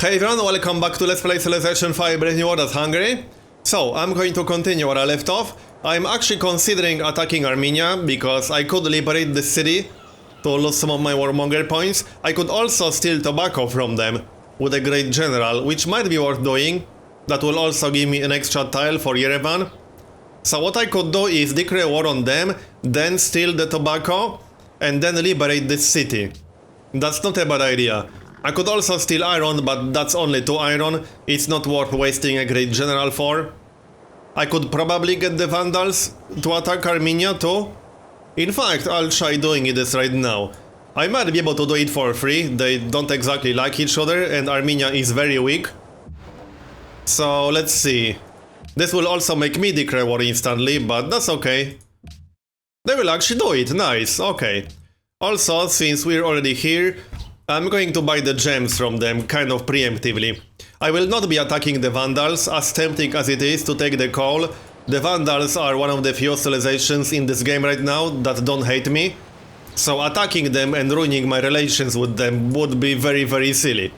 Hey everyone, welcome back to Let's Play Civilization 5 Brave New World at Hungary. So, I'm going to continue where I left off. I'm actually considering attacking Armenia, because I could liberate the city to lose some of my warmonger points. I could also steal tobacco from them with a great general, which might be worth doing. That will also give me an extra tile for Yerevan. So what I could do is declare war on them, then steal the tobacco, and then liberate this city. That's not a bad idea. I could also steal iron, but that's only 2 iron. It's not worth wasting a great general for. I could probably get the Vandals to attack Armenia too. In fact, I'll try doing this right now. I might be able to do it for free. They don't exactly like each other and Armenia is very weak. So let's see. This will also make me declare war instantly, but that's okay. They will actually do it, nice, okay. Also, since we're already here, I'm going to buy the gems from them kind of preemptively. I will not be attacking the Vandals, as tempting as it is to take the call. The Vandals are one of the few civilizations in this game right now that don't hate me. So attacking them and ruining my relations with them would be very silly.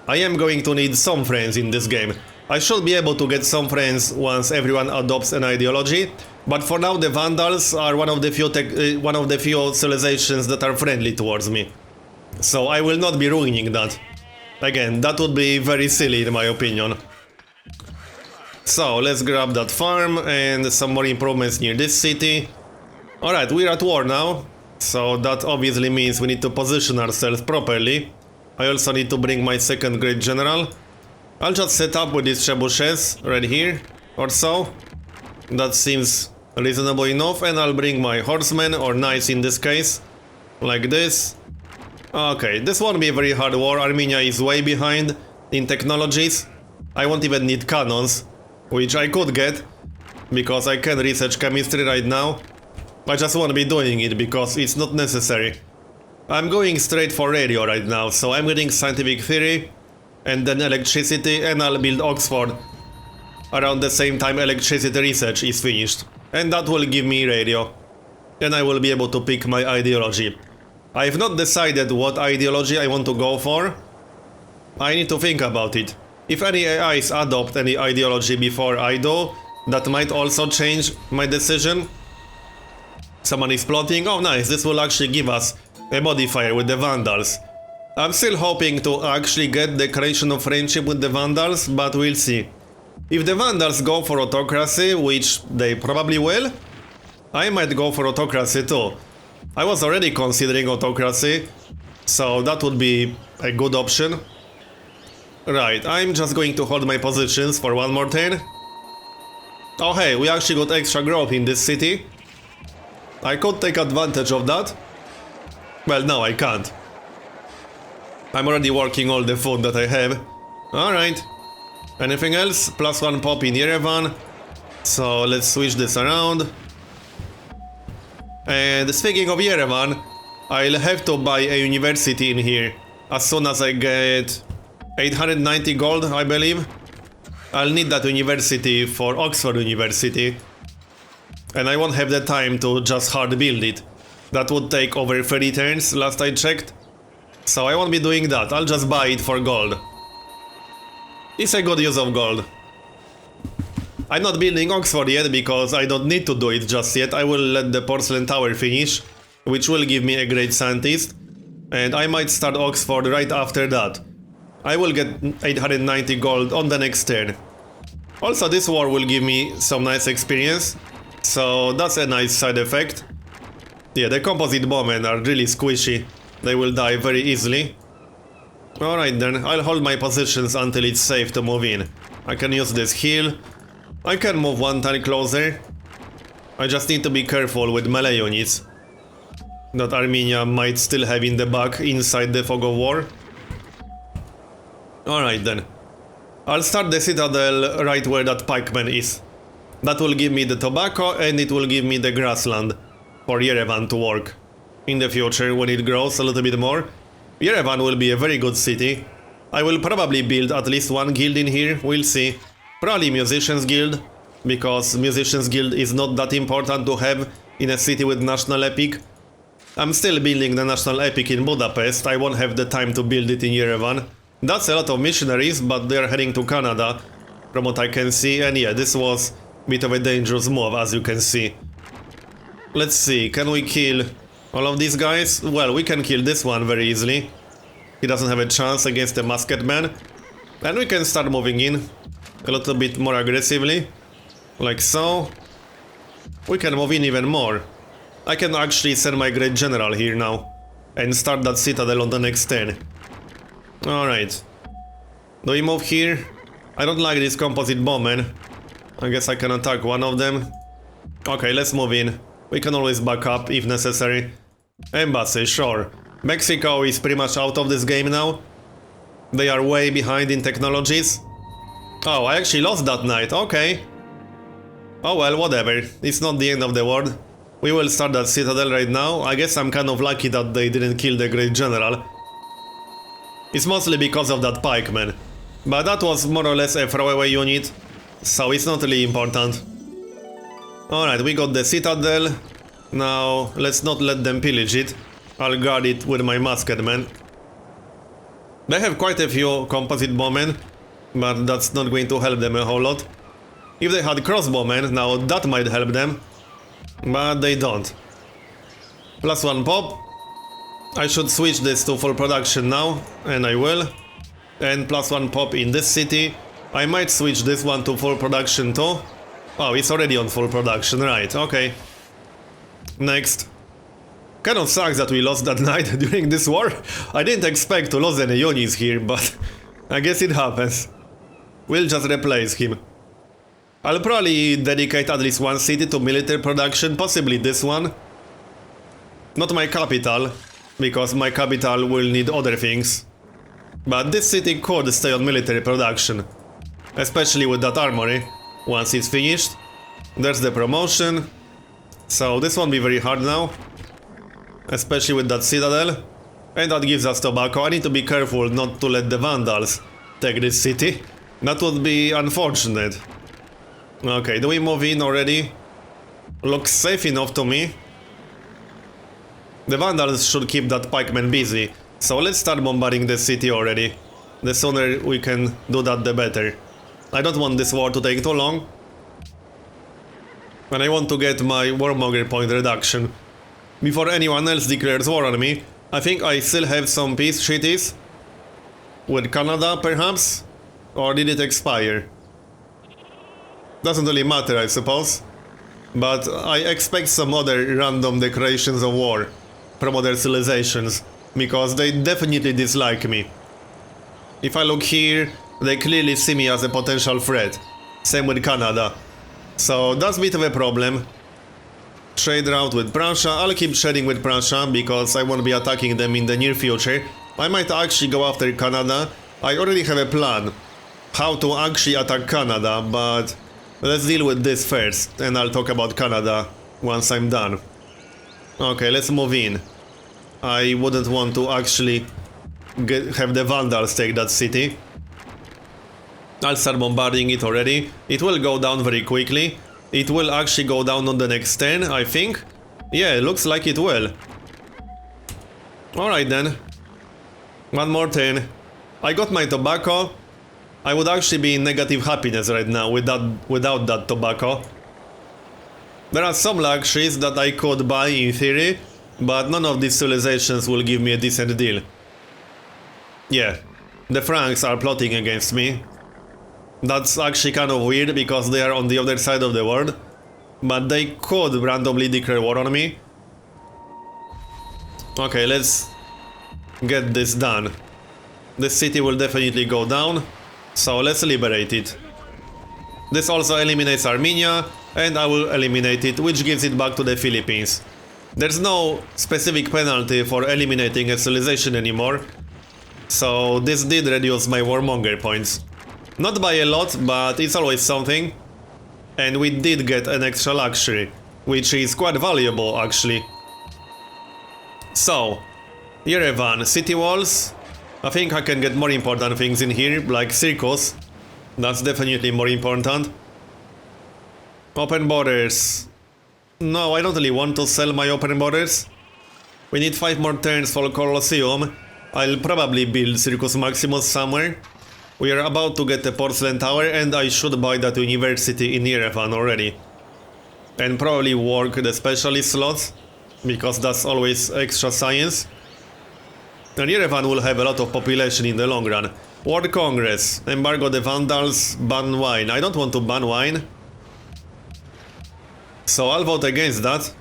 I am going to need some friends in this game. I should be able to get some friends once everyone adopts an ideology, but for now the Vandals are one of the few civilizations that are friendly towards me. So I will not be ruining that. Again, that would be very silly in my opinion. So let's grab that farm and some more improvements near this city. Alright, we're at war now. So that obviously means we need to position ourselves properly. I also need to bring my second great general. I'll just set up with these trebuchets right here or so. That seems reasonable enough, and I'll bring my horsemen, or knights in this case, like this. Okay, this won't be a very hard war. Armenia is way behind in technologies. I won't even need cannons, which I could get, because I can research chemistry right now. I just won't be doing it because it's not necessary. I'm going straight for radio right now, so I'm getting scientific theory, and then electricity, and I'll build Oxford around the same time electricity research is finished. And that will give me radio. Then I will be able to pick my ideology. I've not decided what ideology I want to go for. I need to think about it. If any AIs adopt any ideology before I do, that might also change my decision. Someone is plotting. Oh nice, this will actually give us a modifier with the Vandals. I'm still hoping to actually get the creation of friendship with the Vandals, but we'll see. If the Vandals go for autocracy, which they probably will, I might go for autocracy too. I was already considering autocracy, so that would be a good option. Right, I'm just going to hold my positions for one more turn. Oh hey, we actually got extra growth in this city. I could take advantage of that. Well, no, I can't. I'm already working all the food that I have. Alright. Anything else? +1 pop in Yerevan. So let's switch this around. And speaking of Yerevan, I'll have to buy a university in here as soon as I get 890 gold, I believe. I'll need that university for Oxford University. And I won't have the time to just hard build it. That would take over 30 turns, last I checked. So I won't be doing that, I'll just buy it for gold. It's a good use of gold. I'm not building Oxford yet because I don't need to do it just yet. I will let the porcelain tower finish, which will give me a great scientist. And I might start Oxford right after that. I will get 890 gold on the next turn. Also, this war will give me some nice experience, so that's a nice side effect. Yeah, the composite bowmen are really squishy. They will die very easily. Alright then, I'll hold my positions until it's safe to move in. I can use this heal. I can move one tile closer. I just need to be careful with melee units that Armenia might still have in the back inside the fog of war. Alright then. I'll start the citadel right where that pikeman is. That will give me the tobacco and it will give me the grassland for Yerevan to work in the future when it grows a little bit more. Yerevan will be a very good city. I will probably build at least one guild in here, we'll see. Probably Musicians Guild, because Musicians Guild is not that important to have in a city with National Epic. I'm still building the National Epic in Budapest, I won't have the time to build it in Yerevan. That's a lot of missionaries, but they are heading to Canada, from what I can see. And yeah, this was a bit of a dangerous move, as you can see. Let's see, can we kill all of these guys? Well, we can kill this one very easily. He doesn't have a chance against the masked man. And we can start moving in a little bit more aggressively. Like so. We can move in even more. I can actually send my great general here now. And start that citadel on the next turn. Alright. Do we move here? I don't like this composite bowmen. I guess I can attack one of them. Okay, let's move in. We can always back up if necessary. Embassy, sure. Mexico is pretty much out of this game now. They are way behind in technologies. Oh, I actually lost that knight, okay. Oh well, whatever. It's not the end of the world. We will start that citadel right now. I guess I'm kind of lucky that they didn't kill the great general. It's mostly because of that pikeman. But that was more or less a throwaway unit, so it's not really important. Alright, we got the citadel. Now, let's not let them pillage it. I'll guard it with my masked men. They have quite a few composite bowmen, but that's not going to help them a whole lot. If they had crossbowmen, now that might help them, but they don't. +1 pop. I should switch this to full production now, and I will. And +1 pop in this city. I might switch this one to full production too. Oh, it's already on full production, right, okay. Next. Kind of sucks that we lost that knight during this war. I didn't expect to lose any units here, but I guess it happens. We'll just replace him. I'll probably dedicate at least one city to military production, possibly this one. Not my capital, because my capital will need other things. But this city could stay on military production. Especially with that armory, once it's finished. There's the promotion. So this won't be very hard now. Especially with that citadel. And that gives us tobacco. I need to be careful not to let the Vandals take this city. That would be unfortunate. Okay, do we move in already? Looks safe enough to me. The Vandals should keep that pikeman busy. So let's start bombarding the city already. The sooner we can do that, the better. I don't want this war to take too long. And I want to get my warmonger point reduction before anyone else declares war on me. I think I still have some peace treaties with Canada, perhaps? Or did it expire? Doesn't really matter, I suppose. But I expect some other random declarations of war from other civilizations, because they definitely dislike me. If I look here, they clearly see me as a potential threat. Same with Canada. So that's a bit of a problem. Trade route with Prussia. I'll keep trading with Prussia because I won't be attacking them in the near future. I might actually go after Canada. I already have a plan how to actually attack Canada, but let's deal with this first, and I'll talk about Canada once I'm done. Okay, let's move in. I wouldn't want to actually have the Vandals take that city. I'll start bombarding it already. It will go down very quickly. It will actually go down on the next turn, I think. Yeah, it looks like it will. Alright then. One more turn. I got my tobacco. I would actually be in negative happiness right now without that tobacco. There are some luxuries that I could buy in theory, but none of these civilizations will give me a decent deal. Yeah, the Franks are plotting against me. That's actually kind of weird because they are on the other side of the world, but they could randomly declare war on me. Okay, let's get this done. The city will definitely go down, so let's liberate it. This also eliminates Armenia, and I will eliminate it, which gives it back to the Philippines. There's no specific penalty for eliminating a civilization anymore, so this did reduce my warmonger points. Not by a lot, but it's always something. And we did get an extra luxury, which is quite valuable actually. So, Yerevan, city walls. I think I can get more important things in here, like circus. That's definitely more important. Open borders. No, I don't really want to sell my open borders. We need 5 more turns for Colosseum. I'll probably build Circus Maximus somewhere. We are about to get a porcelain tower and I should buy that university in Yerevan already. And probably work the specialist slots, because that's always extra science. And Yerevan will have a lot of population in the long run. World Congress, embargo the Vandals, ban wine. I don't want to ban wine, so I'll vote against that.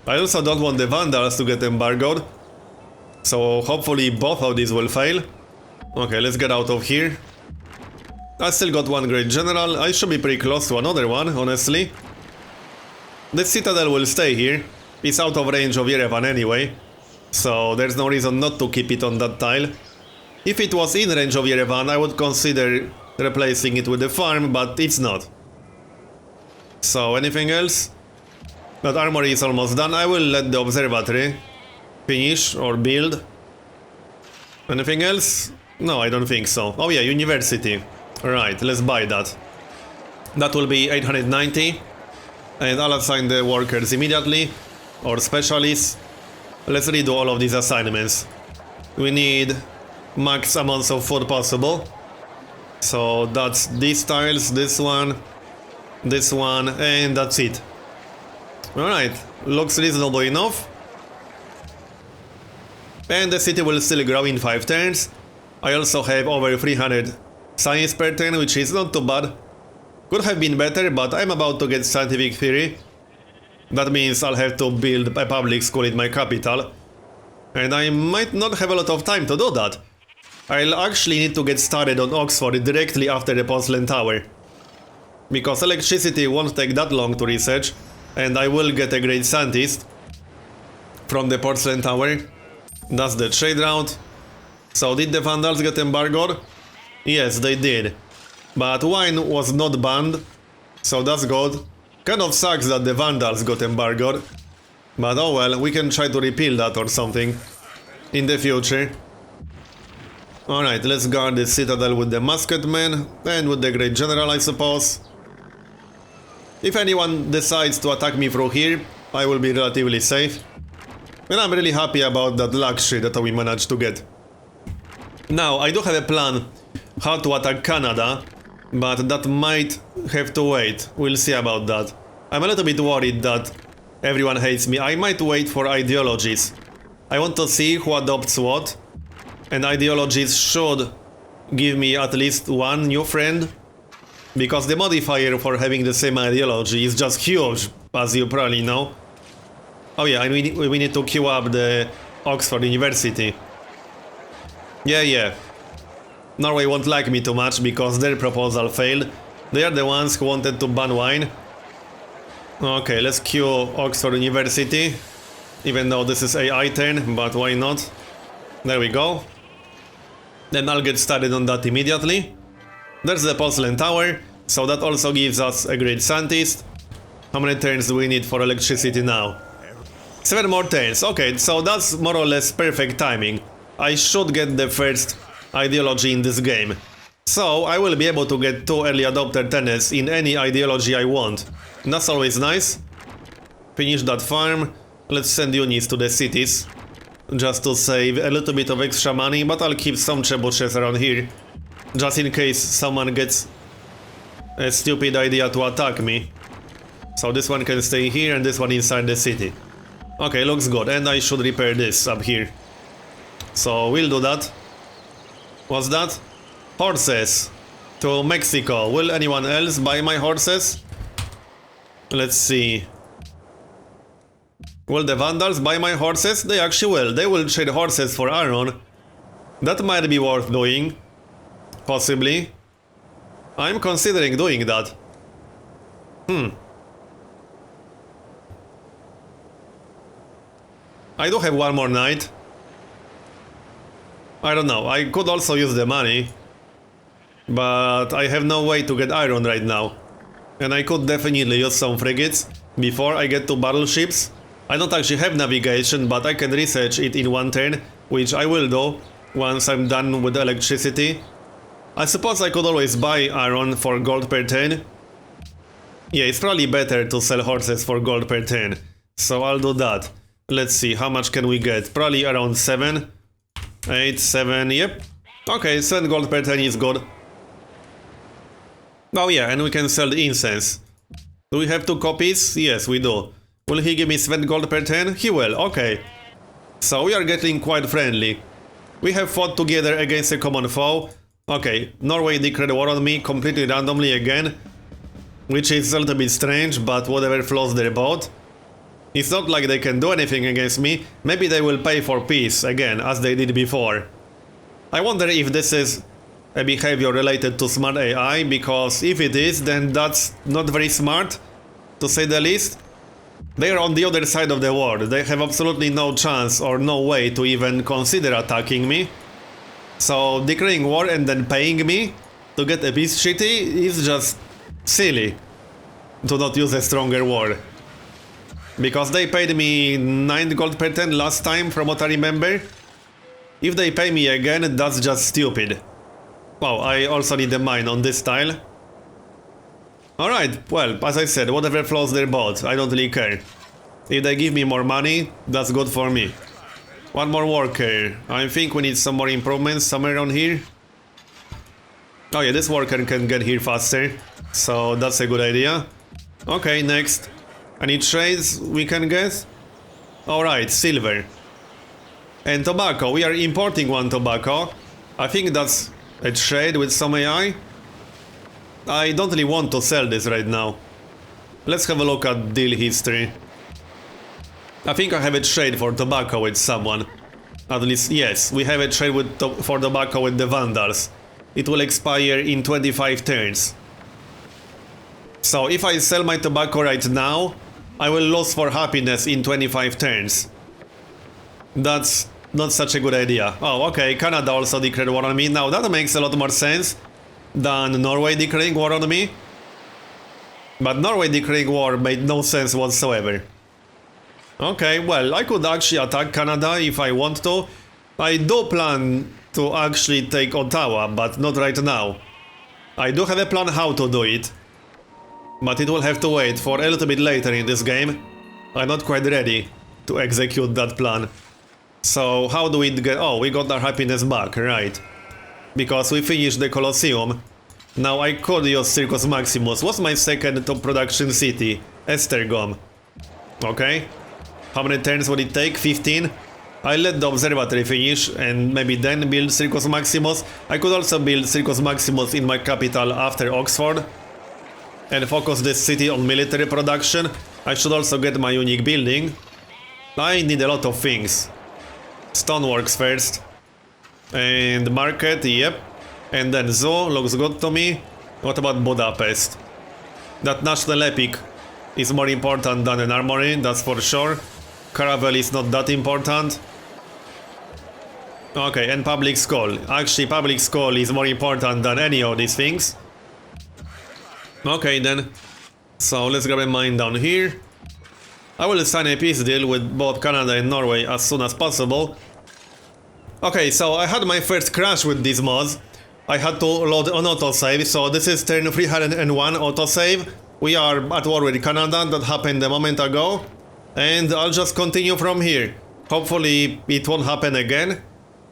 I also don't want the Vandals to get embargoed, so hopefully both of these will fail. Okay, let's get out of here. I still got one great general. I should be pretty close to another one, honestly. The Citadel will stay here. It's out of range of Yerevan anyway, so there's no reason not to keep it on that tile. If it was in range of Yerevan, I would consider replacing it with the farm, but it's not. So, anything else? That armory is almost done. I will let the observatory finish or build. Anything else? No, I don't think so. Oh yeah, university. Alright, let's buy that. That will be 890. And I'll assign the workers immediately. Or specialists. Let's redo all of these assignments. We need max amounts of food possible. So that's these tiles, this one, and that's it. Alright, looks reasonable enough. And the city will still grow in 5 turns. I also have over 300 science per turn, which is not too bad. Could have been better, but I'm about to get scientific theory. That means I'll have to build a public school in my capital. And I might not have a lot of time to do that. I'll actually need to get started on Oxford directly after the porcelain tower. Because electricity won't take that long to research, and I will get a great scientist from the porcelain tower. That's the trade route. So did the Vandals get embargoed? Yes, they did. But wine was not banned, so that's good. Kind of sucks that the Vandals got embargoed. But oh well, we can try to repeal that or something in the future. Alright, let's guard the citadel with the musketmen and with the great general, I suppose. If anyone decides to attack me through here, I will be relatively safe. And I'm really happy about that luxury that we managed to get. Now, I do have a plan how to attack Canada, but that might have to wait. We'll see about that. I'm a little bit worried that everyone hates me. I might wait for ideologies. I want to see who adopts what. And ideologies should give me at least one new friend. Because the modifier for having the same ideology is just huge, as you probably know. Oh yeah, and we need to queue up the Oxford University. Yeah. Norway won't like me too much because their proposal failed. They are the ones who wanted to ban wine. Okay, let's queue Oxford University. Even though this is AI turn, but why not? There we go. Then I'll get started on that immediately. There's the porcelain tower, so that also gives us a great scientist. How many turns do we need for electricity now? 7 more turns. Okay, so that's more or less perfect timing. I should get the first ideology in this game. So I will be able to get 2 early adopter tenants in any ideology I want. That's always nice. Finish that farm. Let's send units to the cities. Just to save a little bit of extra money, but I'll keep some trebuchets around here. Just in case someone gets a stupid idea to attack me. So this one can stay here and this one inside the city. Okay, looks good, and I should repair this up here. So we'll do that. What's that? Horses. To Mexico. Will anyone else buy my horses? Let's see. Will the Vandals buy my horses? They actually will. They will trade horses for iron. That might be worth doing. Possibly. I'm considering doing that. I do have one more knight. I don't know, I could also use the money. But I have no way to get iron right now. And I could definitely use some frigates before I get to battleships. I don't actually have navigation, but I can research it in 1 turn, which I will do once I'm done with electricity. I suppose I could always buy iron for gold per turn. Yeah, it's probably better to sell horses for gold per turn. So I'll do that. Let's see, how much can we get? Probably around 7. 8, 7, yep. Okay, 7 gold per 10 is good. Oh yeah, and we can sell the incense. Do we have 2 copies? Yes, we do. Will he give me 7 gold per 10? He will, okay. So we are getting quite friendly. We have fought together against a common foe. Okay, Norway declared war on me completely randomly again. Which is a little bit strange, but whatever floats their boat. It's not like they can do anything against me. Maybe they will pay for peace, again, as they did before. I wonder if this is a behavior related to smart AI, because if it is, then that's not very smart, to say the least. They are on the other side of the world. They have absolutely no chance or no way to even consider attacking me. So declaring war and then paying me to get a peace treaty is just silly, to not use a stronger word. Because they paid me 9 gold per 10 last time, from what I remember. If they pay me again, that's just stupid. Wow, I also need a mine on this tile. Alright, well, as I said, whatever floats their boat, I don't really care. If they give me more money, that's good for me. One more worker. I think we need some more improvements somewhere around here. Oh yeah, this worker can get here faster, so that's a good idea. Okay, next. Any trades we can get? Alright, silver. And tobacco, we are importing 1 tobacco. I think that's a trade with some AI. I don't really want to sell this right now. Let's have a look at deal history. I think I have a trade for tobacco with someone. At least, yes, we have a trade for tobacco with the Vandals. It will expire in 25 turns. So if I sell my tobacco right now, I will lose for happiness in 25 turns. That's not such a good idea. Oh, okay, Canada also declared war on me. Now that makes a lot more sense than Norway declaring war on me. But Norway declaring war made no sense whatsoever. Okay, well, I could actually attack Canada if I want to. I do plan to actually take Ottawa, but not right now. I do have a plan how to do it. But it will have to wait for a little bit later in this game. I'm not quite ready to execute that plan. So how do we get... Oh, we got our happiness back, right. Because we finished the Colosseum. Now I could use Circus Maximus. What's my second top production city? Esztergom. Okay. How many turns would it take? 15? I let the observatory finish and maybe then build Circus Maximus. I could also build Circus Maximus in my capital after Oxford. And focus this city on military production. I should also get my unique building. I need a lot of things. Stoneworks first. And market, yep. And then zoo, looks good to me. What about Budapest? That national epic is more important than an armory, that's for sure. Caravel is not that important. Okay, and public school. Actually, public school is more important than any of these things. Okay then, so let's grab a mine down here. I will sign a peace deal with both Canada and Norway as soon as possible. Okay, so I had my first crash with these mods. I had to load an autosave, so this is turn 301 autosave. We are at war with Canada, that happened a moment ago. And I'll just continue from here. Hopefully it won't happen again.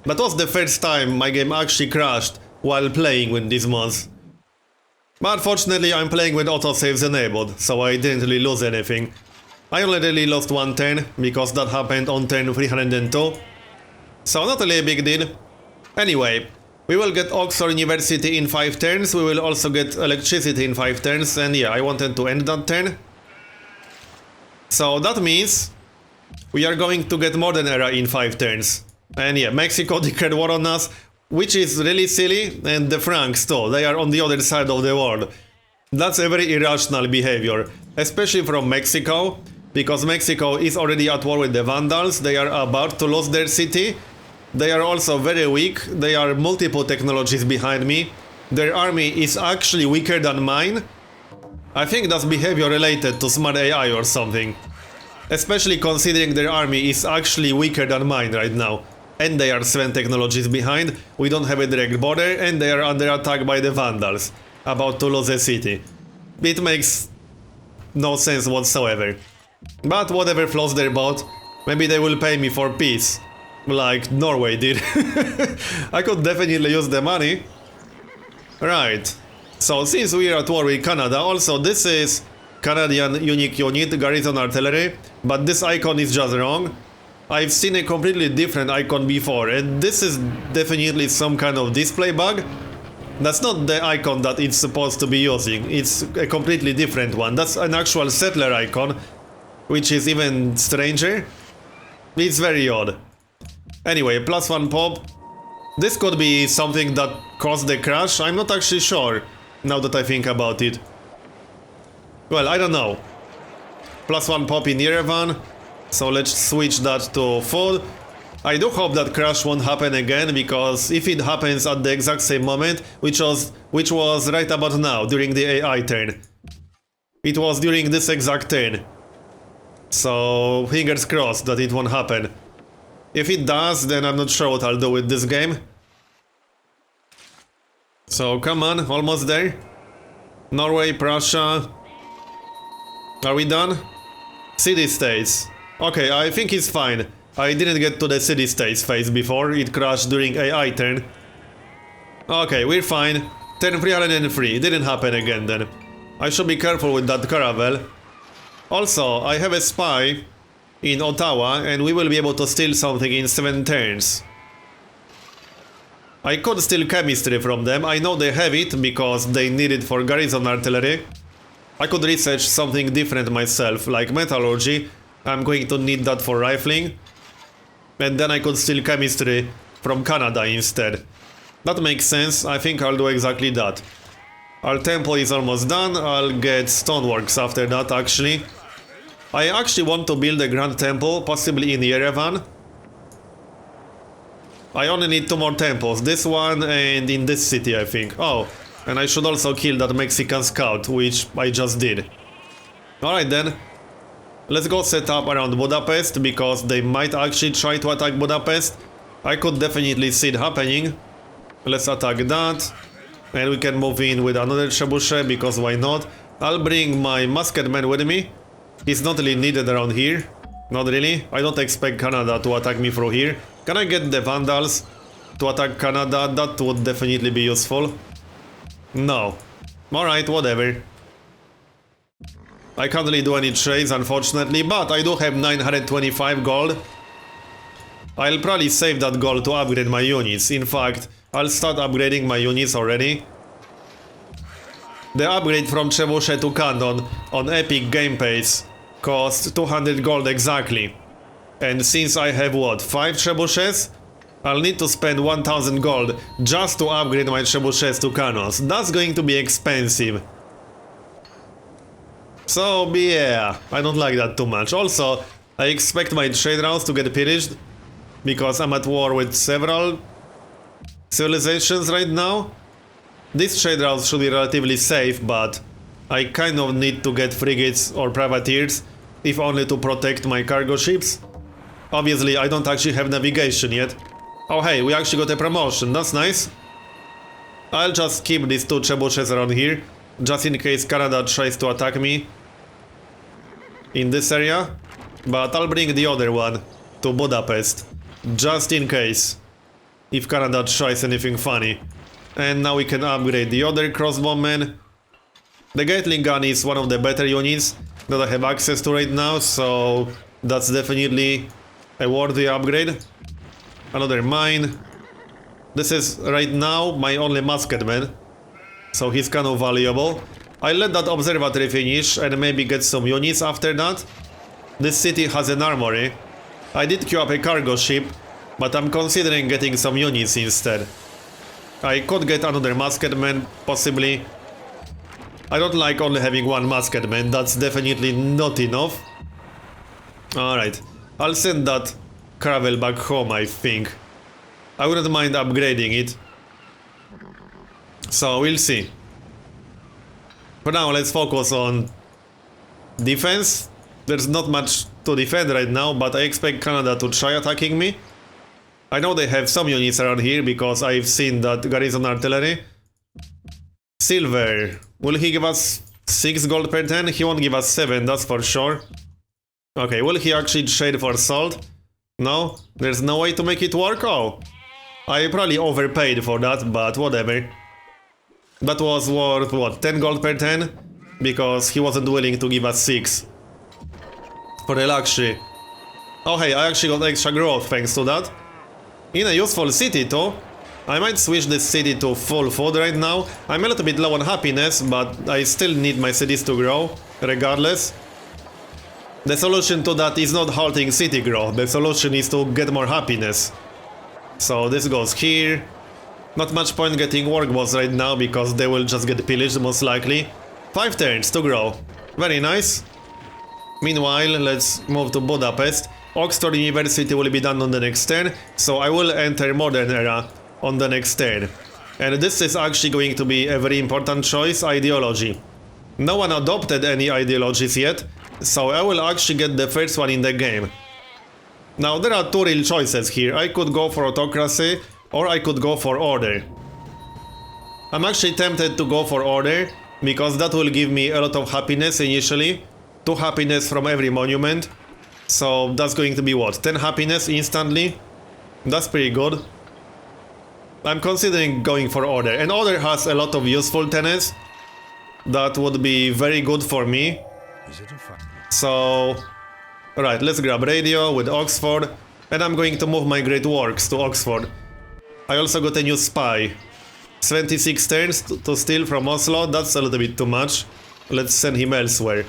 That was the first time my game actually crashed while playing with these mods. But fortunately I'm playing with autosaves enabled, so I didn't really lose anything. I only really lost 1 turn, because that happened on turn 302. So not really a big deal. Anyway, we will get Oxford University in 5 turns, we will also get electricity in 5 turns, and yeah, I wanted to end that turn. So that means we are going to get Modern Era in 5 turns. And yeah, Mexico declared war on us, which is really silly, and the Franks too, they are on the other side of the world. That's a very irrational behavior, especially from Mexico, because Mexico is already at war with the Vandals, they are about to lose their city. They are also very weak, they are multiple technologies behind me. Their army is actually weaker than mine. I think that's behavior related to smart AI or something. Especially considering their army is actually weaker than mine right now. And they are 7 technologies behind, we don't have a direct border, and they are under attack by the Vandals, about to lose a city. It makes no sense whatsoever. But whatever floats their boat, maybe they will pay me for peace. like Norway did. I could definitely use the money. Right. So since we are at war with Canada, also this is Canadian unique unit, garrison artillery, but this icon is just wrong. I've seen a completely different icon before, and this is definitely some kind of display bug. That's not the icon that it's supposed to be using, it's a completely different one. That's an actual settler icon, which is even stranger. It's very odd. Anyway, +1 pop. This could be something that caused the crash, I'm not actually sure, now that I think about it. Well, I don't know. +1 pop in Yerevan, so let's switch that to full. I do hope that crash won't happen again, because if it happens at the exact same moment, which was right about now, during the AI turn. It was during this exact turn. So, fingers crossed that it won't happen. If it does, then I'm not sure what I'll do with this game. So, come on, almost there. Norway, Prussia. Are we done? City-states. Okay, I think it's fine. I didn't get to the city-states phase before, it crashed during AI turn. Okay, we're fine. Turn 303, didn't happen again then. I should be careful with that caravel. Also, I have a spy in Ottawa, and we will be able to steal something in 7 turns. I could steal chemistry from them, I know they have it because they need it for garrison artillery. I could research something different myself, like metallurgy. I'm going to need that for rifling. And then I could steal chemistry from Canada instead. That makes sense, I think I'll do exactly that. Our temple is almost done, I'll get stoneworks after that actually. I actually want to build a grand temple, possibly in Yerevan. I only need 2 more temples, this one and in this city I think. Oh, and I should also kill that Mexican scout, which I just did. Alright then. Let's go set up around Budapest, because they might actually try to attack Budapest. I could definitely see it happening. Let's attack that. And we can move in with another trebuchet, because why not? I'll bring my musketman with me. He's not really needed around here. Not really. I don't expect Canada to attack me through here. Can I get the Vandals to attack Canada? That would definitely be useful. No. Alright, whatever. I can't really do any trades, unfortunately, but I do have 925 gold. I'll probably save that gold to upgrade my units. In fact, I'll start upgrading my units already. The upgrade from trebuchet to cannon on epic game pace costs 200 gold exactly. And since I have what, 5 trebuchets? I'll need to spend 1000 gold just to upgrade my trebuchets to cannons. That's going to be expensive. So yeah, I don't like that too much. Also, I expect my trade routes to get pillaged, because I'm at war with several civilizations right now. These trade routes should be relatively safe, but I kind of need to get frigates or privateers, if only to protect my cargo ships. Obviously, I don't actually have navigation yet. Oh hey, we actually got a promotion, that's nice. I'll just keep these 2 trebuchets around here, just in case Canada tries to attack me in this area. But I'll bring the other one to Budapest, just in case, if Canada tries anything funny. And now we can upgrade the other crossbowmen. The Gatling gun is one of the better units that I have access to right now, so that's definitely a worthy upgrade. Another mine. This is right now my only musketman, so he's kind of valuable. I'll let that observatory finish and maybe get some units after that. This city has an armory. I did queue up a cargo ship, but I'm considering getting some units instead. I could get another musketman, possibly. I don't like only having 1 musketman, that's definitely not enough. Alright, I'll send that caravel back home, I think. I wouldn't mind upgrading it. So, we'll see. For now, let's focus on defense. There's not much to defend right now, but I expect Canada to try attacking me. I know they have some units around here, because I've seen that garrison artillery. Silver. Will he give us 6 gold per 10? He won't give us 7, that's for sure. Okay, will he actually trade for salt? No? There's no way to make it work? Oh. I probably overpaid for that, but whatever. That was worth, what, 10 gold per 10? Because he wasn't willing to give us 6. For the luxury. Oh hey, I actually got extra growth thanks to that. In a useful city too. I might switch this city to full food right now. I'm a little bit low on happiness, but I still need my cities to grow, regardless. The solution to that is not halting city growth, the solution is to get more happiness. So this goes here. Not much point getting work boss right now, because they will just get pillaged most likely. 5 turns to grow. Very nice. Meanwhile, let's move to Budapest. Oxford University will be done on the next turn, so I will enter Modern Era on the next turn. And this is actually going to be a very important choice, ideology. No one adopted any ideologies yet, so I will actually get the first one in the game. Now there are 2 real choices here. I could go for autocracy, or I could go for order. I'm actually tempted to go for order, because that will give me a lot of happiness initially. 2 happiness from every monument. So that's going to be what? 10 happiness instantly? That's pretty good. I'm considering going for order, and order has a lot of useful tenants that would be very good for me. So, right, let's grab radio with Oxford, and I'm going to move my great works to Oxford. I also got a new spy. 26 turns to steal from Oslo, that's a little bit too much. Let's send him elsewhere.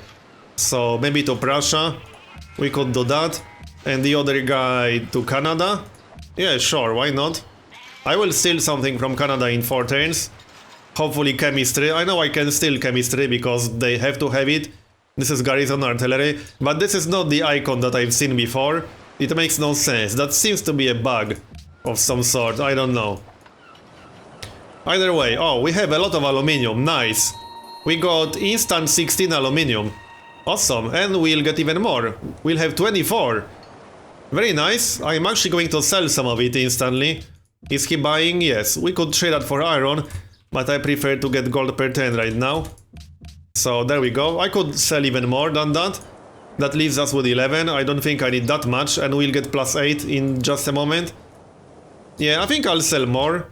So maybe to Prussia, we could do that. And the other guy to Canada? Yeah, sure, why not? I will steal something from Canada in 4 turns. Hopefully chemistry. I know I can steal chemistry because they have to have it. This is garrison artillery, but this is not the icon that I've seen before. It makes no sense. That seems to be a bug of some sort, I don't know. Either way, oh, we have a lot of aluminium, nice. We got instant 16 aluminium. Awesome, and we'll get even more. We'll have 24. Very nice. I'm actually going to sell some of it instantly. Is he buying? Yes. We could trade that for iron, but I prefer to get gold per 10 right now. So there we go. I could sell even more than that. That leaves us with 11. I don't think I need that much, and we'll get plus 8 in just a moment. Yeah, I think I'll sell more.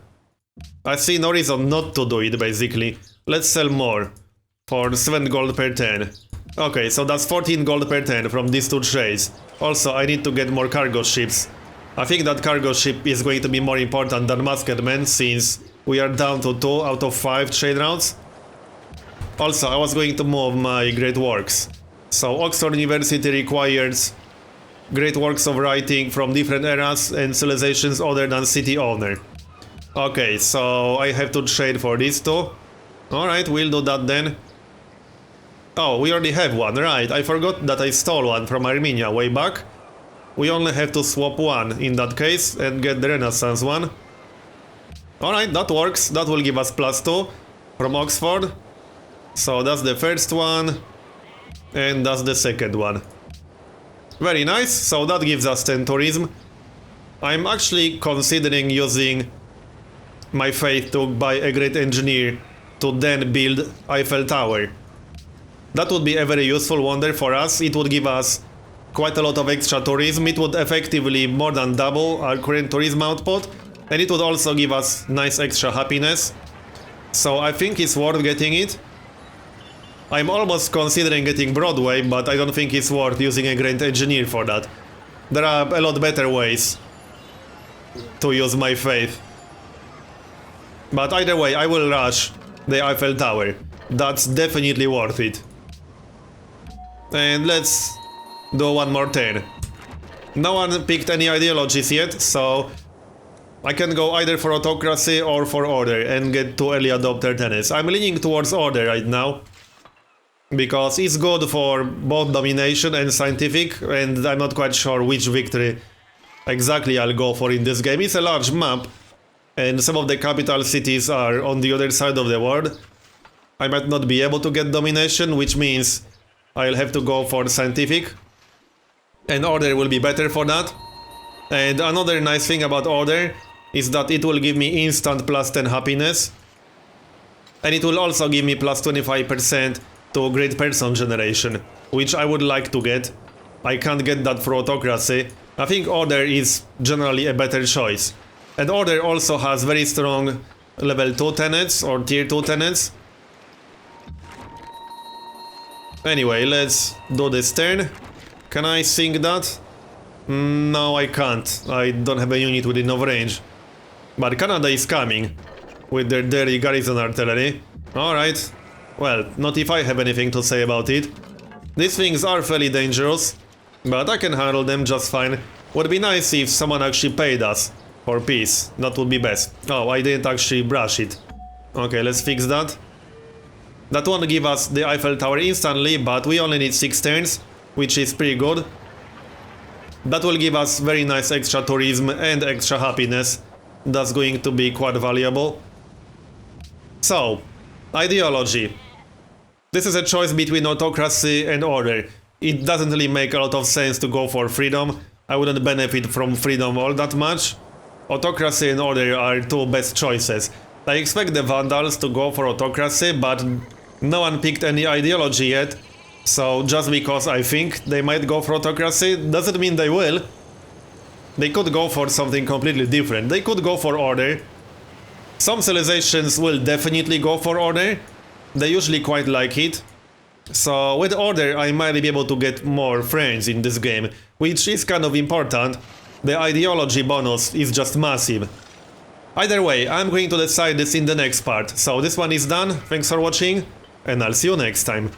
I see no reason not to do it, basically. Let's sell more. For 7 gold per 10. Okay, so that's 14 gold per 10 from these 2 trades. Also, I need to get more cargo ships. I think that cargo ship is going to be more important than musketmen, since we are down to 2 out of 5 trade routes. Also, I was going to move my great works. So Oxford University requires great works of writing from different eras and civilizations other than city owner. Okay, so I have to trade for these 2. Alright, we'll do that then. Oh, we already have one, right. I forgot that I stole one from Armenia way back. We only have to swap one in that case and get the Renaissance one. Alright, that works. That will give us plus 2 from Oxford. So that's the first one. And that's the second one. Very nice. So that gives us 10 tourism. I'm actually considering using my faith to buy a great engineer to then build Eiffel Tower. That would be a very useful wonder for us. It would give us quite a lot of extra tourism. It would effectively more than double our current tourism output. And it would also give us nice extra happiness. So I think it's worth getting it. I'm almost considering getting Broadway, but I don't think it's worth using a great engineer for that. There are a lot better ways to use my faith. But either way, I will rush the Eiffel Tower. That's definitely worth it. And let's do one more turn. No one picked any ideologies yet, so I can go either for autocracy or for order and get 2 early adopter tenants. I'm leaning towards order right now, because it's good for both domination and scientific, and I'm not quite sure which victory exactly I'll go for in this game. It's a large map, and some of the capital cities are on the other side of the world. I might not be able to get domination, which means I'll have to go for scientific, and order will be better for that. And another nice thing about order is that it will give me instant plus 10 happiness, and it will also give me plus 25% to great person generation, which I would like to get. I can't get that for autocracy, I think Order is generally a better choice. And Order also has very strong level 2 tenets or tier 2 tenets. Anyway, let's do this turn. Can I sink that? No, I can't. I don't have a unit with enough range. But Canada is coming with their dirty garrison artillery. Alright. Well, not if I have anything to say about it. These things are fairly dangerous, but I can handle them just fine. Would be nice if someone actually paid us for peace. That would be best. Oh, I didn't actually brush it. Okay, let's fix that. That won't give us the Eiffel Tower instantly, but we only need 6 turns, which is pretty good. That will give us very nice extra tourism and extra happiness. That's going to be quite valuable. So, ideology. This is a choice between autocracy and order. It doesn't really make a lot of sense to go for freedom. I wouldn't benefit from freedom all that much. Autocracy and order are two best choices. I expect the Vandals to go for autocracy, but no one picked any ideology yet. So just because I think they might go for autocracy doesn't mean they will. They could go for something completely different. They could go for order. Some civilizations will definitely go for order. They usually quite like it. So with order I might be able to get more friends in this game, which is kind of important. The ideology bonus is just massive. Either way, I'm going to decide this in the next part. So this one is done, thanks for watching, and I'll see you next time.